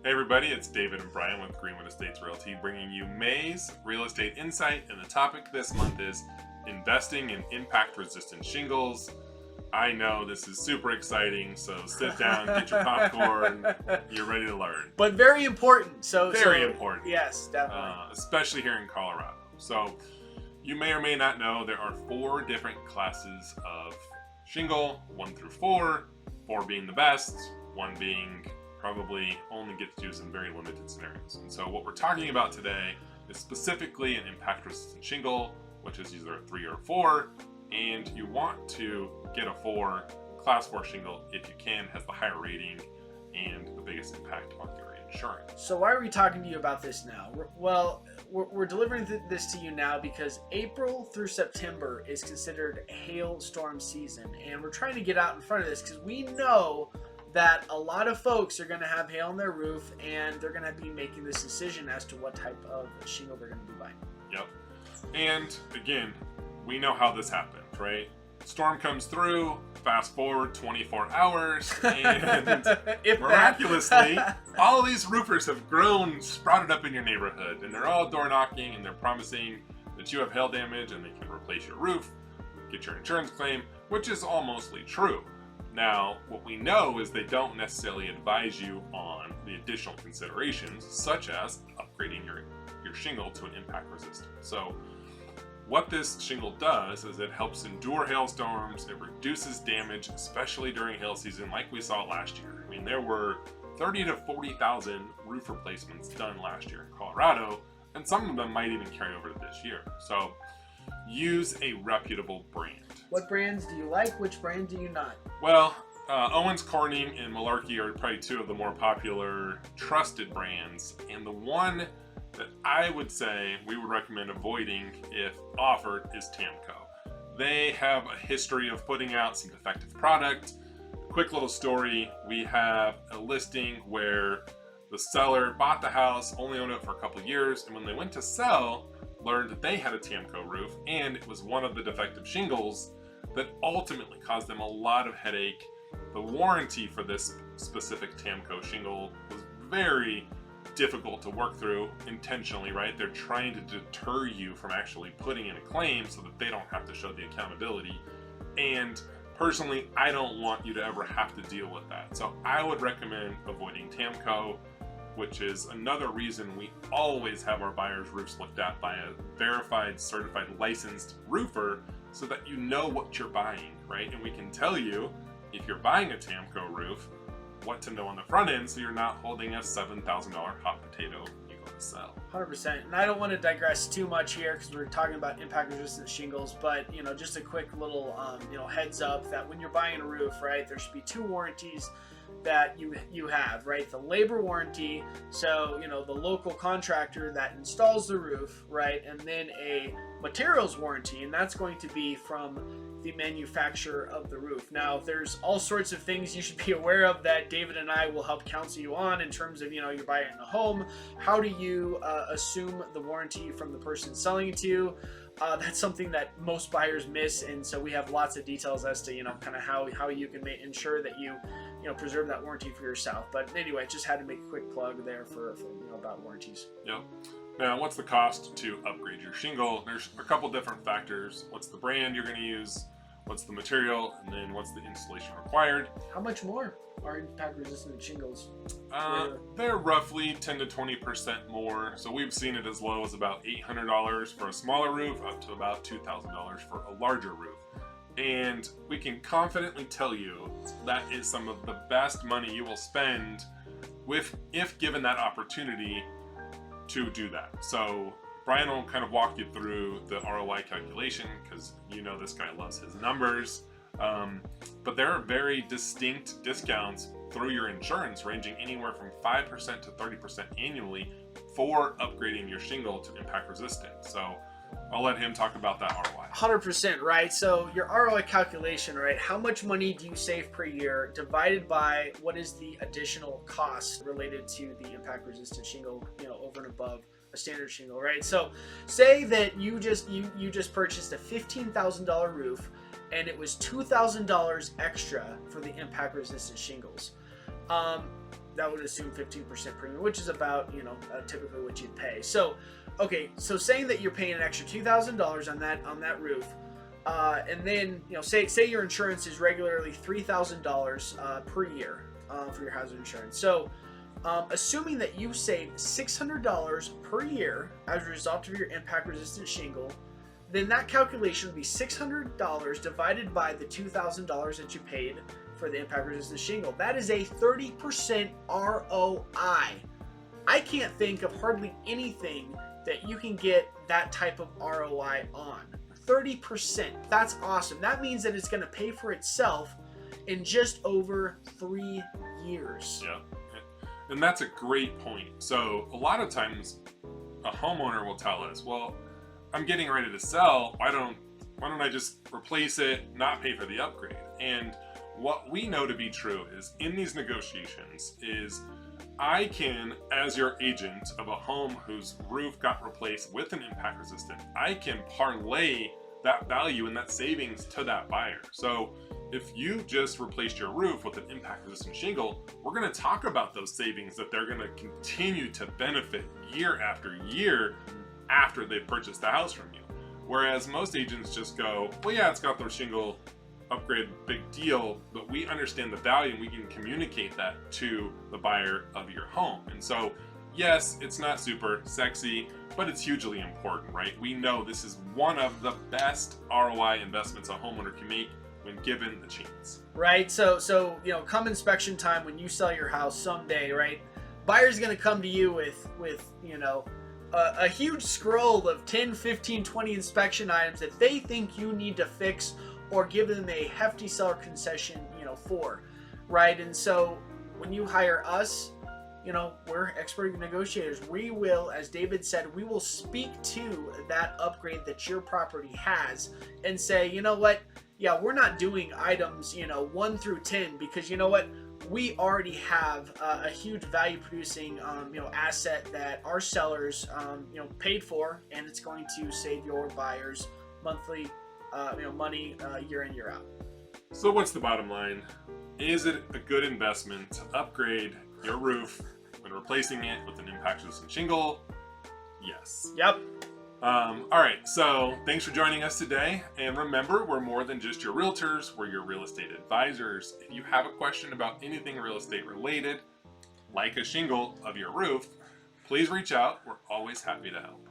Hey everybody, it's David and Brian with Greenwood Estates Realty bringing you May's real estate insight, and the topic this month is investing in impact-resistant shingles. I know this is super exciting, so sit down, get your popcorn, you're ready to learn. But very important. Very important. Yes, definitely. Especially here in Colorado. So you may or may not know there are 4 different classes of shingle, 1 through 4, 4 being the best, 1 being probably only gets used in very limited scenarios. And so what we're talking about today is specifically an impact-resistant shingle, which is either a 3 or a 4, and you want to get a 4, class 4 shingle if you can, has the higher rating and the biggest impact on your insurance. So why are we talking to you about this now? We're delivering this to you now because April through September is considered hailstorm season, and we're trying to get out in front of this because we know that a lot of folks are going to have hail on their roof, and they're going to be making this decision as to what type of shingle they're going to be buying. Yep. And again, we know how this happened, right? Storm comes through, fast forward 24 hours, and miraculously, all of these roofers have grown, sprouted up in your neighborhood, and they're all door knocking, and they're promising that you have hail damage and they can replace your roof, get your insurance claim, which is all mostly true. Now, what we know is they don't necessarily advise you on the additional considerations, such as upgrading your shingle to an impact resistant. So what this shingle does is it helps endure hailstorms, it reduces damage, especially during hail season like we saw last year. I mean, there were 30 to 40,000 roof replacements done last year in Colorado, and some of them might even carry over to this year. So use a reputable brand. What brands do you like? Which brand do you not? Well, Owens Corning and Malarkey are probably 2 of the more popular, trusted brands, and the one that I would say we would recommend avoiding if offered is Tamco. They have a history of putting out some defective product. Quick little story, we have a listing where the seller bought the house, only owned it for a couple years, and when they went to sell, learned that they had a Tamco roof, and it was one of the defective shingles that ultimately caused them a lot of headache. The warranty for this specific Tamco shingle was very difficult to work through intentionally, right? They're trying to deter you from actually putting in a claim so that they don't have to show the accountability. And personally, I don't want you to ever have to deal with that. So I would recommend avoiding Tamco, which is another reason we always have our buyers' roofs looked at by a verified, certified, licensed roofer so that you know what you're buying, right? And we can tell you, if you're buying a Tamco roof, what to know on the front end so you're not holding a $7,000 hot potato when you go to sell. 100%. And I don't want to digress too much here because we're talking about impact-resistant shingles, but just a quick little heads up that when you're buying a roof, right, there should be 2 warranties that you have, right? The labor warranty, so the local contractor that installs the roof, right, and then a materials warranty, and that's going to be from the manufacturer of the roof. Now, there's all sorts of things you should be aware of that David and I will help counsel you on in terms of you're buying a home. How do you assume the warranty from the person selling it to you? That's something that most buyers miss, and so we have lots of details as to kind of how you can ensure that you preserve that warranty for yourself. But anyway, just had to make a quick plug there for about warranties. Yep. Now, what's the cost to upgrade your shingle? There's a couple different factors. What's the brand you're going to use? What's the material? And then what's the installation required? How much more are impact-resistant shingles? They're roughly 10 to 20% more. So we've seen it as low as about $800 for a smaller roof, up to about $2,000 for a larger roof. And we can confidently tell you that is some of the best money you will spend if given that opportunity to do that. So Brian will kind of walk you through the ROI calculation because this guy loves his numbers. But there are very distinct discounts through your insurance ranging anywhere from 5% to 30% annually for upgrading your shingle to impact resistant. So I'll let him talk about that ROI. 100%, right? So your ROI calculation, right? How much money do you save per year divided by what is the additional cost related to the impact resistant shingle, over and above a standard shingle, right? So say that you just purchased a $15,000 roof and it was $2,000 extra for the impact resistant shingles. that would assume 15% premium, which is about, typically what you'd pay. So, okay, so saying that you're paying an extra $2,000 on that roof, and then, say your insurance is regularly $3,000 per year for your hazard insurance. So, assuming that you save $600 per year as a result of your impact-resistant shingle, then that calculation would be $600 divided by the $2,000 that you paid for the impact-resistant shingle. That is a 30% ROI. I can't think of hardly anything that you can get that type of ROI on. 30%. That's awesome. That means that it's going to pay for itself in just over 3 years. Yeah. And that's a great point. So a lot of times a homeowner will tell us, well, I'm getting ready to sell. Why don't I just replace it, not pay for the upgrade? And what we know to be true is in these negotiations is I can, as your agent of a home whose roof got replaced with an impact resistant, I can parlay that value and that savings to that buyer. So if you just replaced your roof with an impact resistant shingle, we're going to talk about those savings that they're going to continue to benefit year after year after they've purchased the house from you. Whereas most agents just go, well, yeah, it's got the shingle upgrade, big deal, but we understand the value and we can communicate that to the buyer of your home. And so, yes, it's not super sexy, but it's hugely important, right? We know this is one of the best ROI investments a homeowner can make when given the chance. Right. So come inspection time when you sell your house someday, right? Buyer's going to come to you with a huge scroll of 10, 15, 20 inspection items that they think you need to fix or give them a hefty seller concession, for, right? And so when you hire us, we're expert negotiators. We will, as David said, we will speak to that upgrade that your property has and say, you know what? Yeah, we're not doing items, 1 through 10 because you know what? We already have a huge value producing, asset that our sellers, paid for, and it's going to save your buyers monthly, money year in, year out. So what's the bottom line? Is it a good investment to upgrade your roof when replacing it with an impact-resistant shingle? Yes. Yep. All right, so thanks for joining us today. And remember, we're more than just your realtors, we're your real estate advisors. If you have a question about anything real estate related, like a shingle of your roof, please reach out. We're always happy to help.